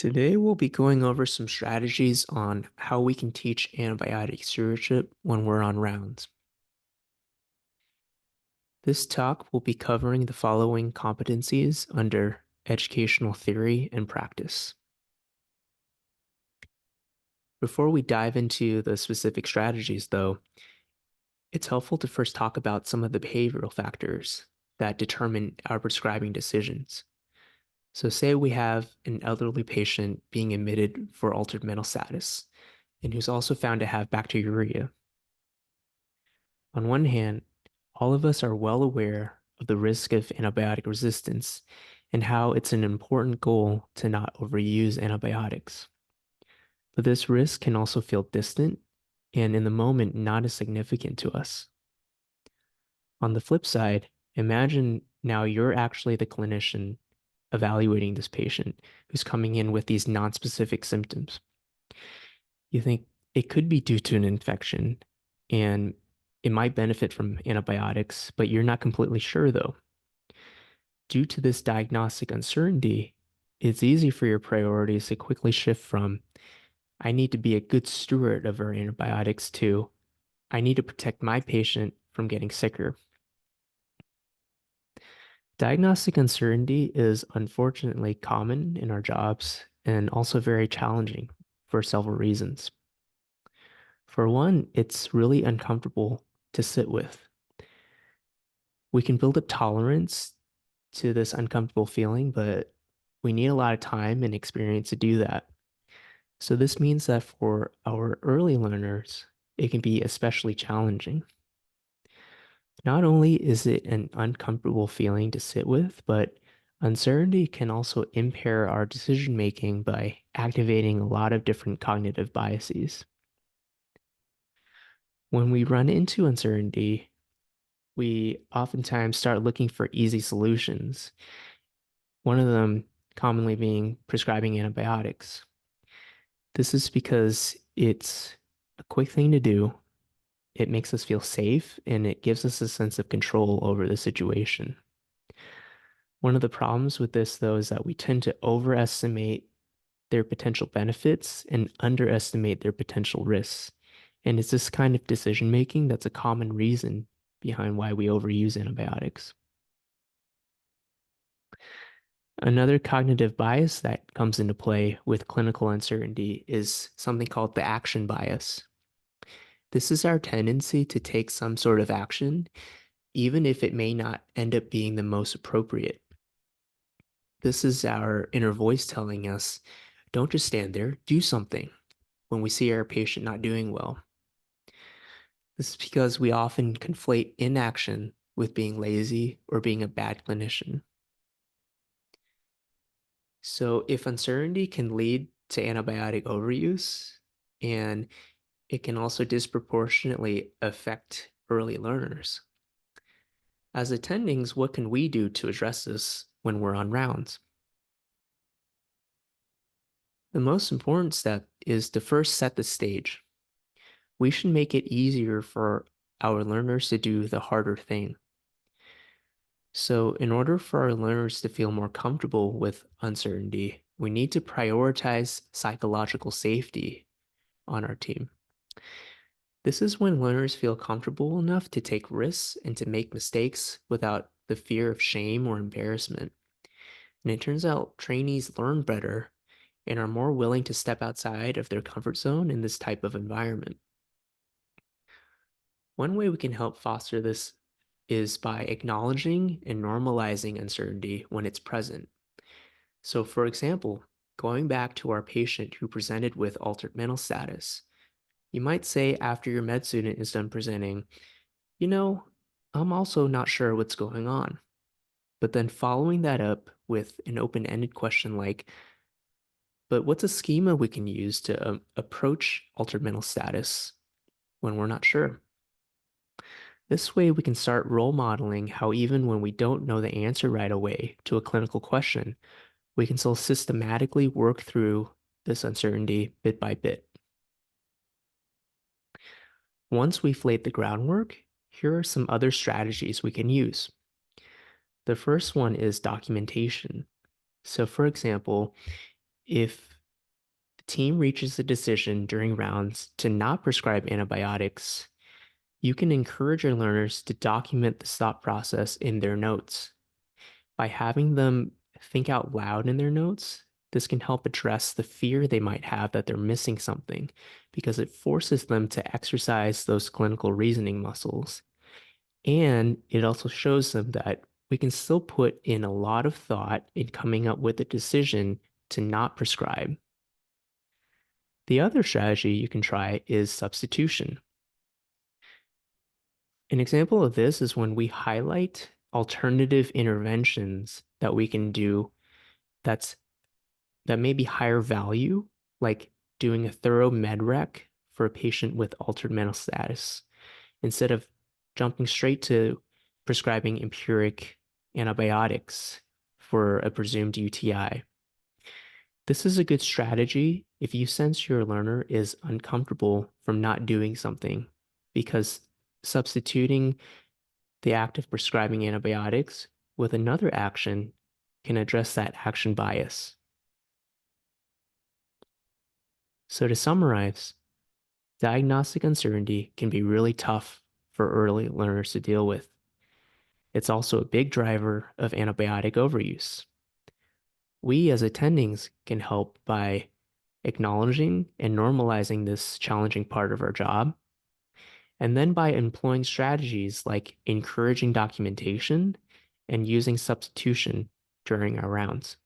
Today, we'll be going over some strategies on how we can teach antibiotic stewardship when we're on rounds. This talk will be covering the following competencies under educational theory and practice. Before we dive into the specific strategies, though, it's helpful to first talk about some of the behavioral factors that determine our prescribing decisions. So say we have an elderly patient being admitted for altered mental status and who's also found to have bacteriuria. On one hand, all of us are well aware of the risk of antibiotic resistance and how it's an important goal to not overuse antibiotics. But this risk can also feel distant and in the moment not as significant to us. On the flip side, imagine now you're actually the clinician evaluating this patient who's coming in with these nonspecific symptoms. You think it could be due to an infection and it might benefit from antibiotics, but you're not completely sure though. Due to this diagnostic uncertainty, it's easy for your priorities to quickly shift from, I need to be a good steward of our antibiotics to, I need to protect my patient from getting sicker. Diagnostic uncertainty is unfortunately common in our jobs and also very challenging for several reasons. For one, it's really uncomfortable to sit with. We can build up tolerance to this uncomfortable feeling, but we need a lot of time and experience to do that. So this means that for our early learners, it can be especially challenging. Not only is it an uncomfortable feeling to sit with, but uncertainty can also impair our decision making by activating a lot of different cognitive biases. When we run into uncertainty, we oftentimes start looking for easy solutions. One of them commonly being prescribing antibiotics. This is because it's a quick thing to do. It makes us feel safe and it gives us a sense of control over the situation. One of the problems with this, though, is that we tend to overestimate their potential benefits and underestimate their potential risks. And it's this kind of decision making that's a common reason behind why we overuse antibiotics. Another cognitive bias that comes into play with clinical uncertainty is something called the action bias. This is our tendency to take some sort of action, even if it may not end up being the most appropriate. This is our inner voice telling us, don't just stand there, do something when we see our patient not doing well. This is because we often conflate inaction with being lazy or being a bad clinician. So if uncertainty can lead to antibiotic overuse, and it can also disproportionately affect early learners. As attendings, what can we do to address this when we're on rounds? The most important step is to first set the stage. We should make it easier for our learners to do the harder thing. So in order for our learners to feel more comfortable with uncertainty, we need to prioritize psychological safety on our team. This is when learners feel comfortable enough to take risks and to make mistakes without the fear of shame or embarrassment. And it turns out trainees learn better and are more willing to step outside of their comfort zone in this type of environment. One way we can help foster this is by acknowledging and normalizing uncertainty when it's present. So, for example, going back to our patient who presented with altered mental status, you might say after your med student is done presenting, you know, I'm also not sure what's going on. But then following that up with an open-ended question like, but what's a schema we can use to approach altered mental status when we're not sure? This way, we can start role modeling how even when we don't know the answer right away to a clinical question, we can still systematically work through this uncertainty bit by bit. Once we've laid the groundwork, here are some other strategies we can use. The first one is documentation. So for example, if team reaches a decision during rounds to not prescribe antibiotics, you can encourage your learners to document the thought process in their notes. By having them think out loud in their notes, this can help address the fear they might have that they're missing something because it forces them to exercise those clinical reasoning muscles. And it also shows them that we can still put in a lot of thought in coming up with a decision to not prescribe. The other strategy you can try is substitution. An example of this is when we highlight alternative interventions that we can do that's that may be higher value, like doing a thorough med rec for a patient with altered mental status, instead of jumping straight to prescribing empiric antibiotics for a presumed UTI. This is a good strategy if you sense your learner is uncomfortable from not doing something, because substituting the act of prescribing antibiotics with another action can address that action bias. So to summarize, diagnostic uncertainty can be really tough for early learners to deal with. It's also a big driver of antibiotic overuse. We as attendings can help by acknowledging and normalizing this challenging part of our job, and then by employing strategies like encouraging documentation and using substitution during our rounds.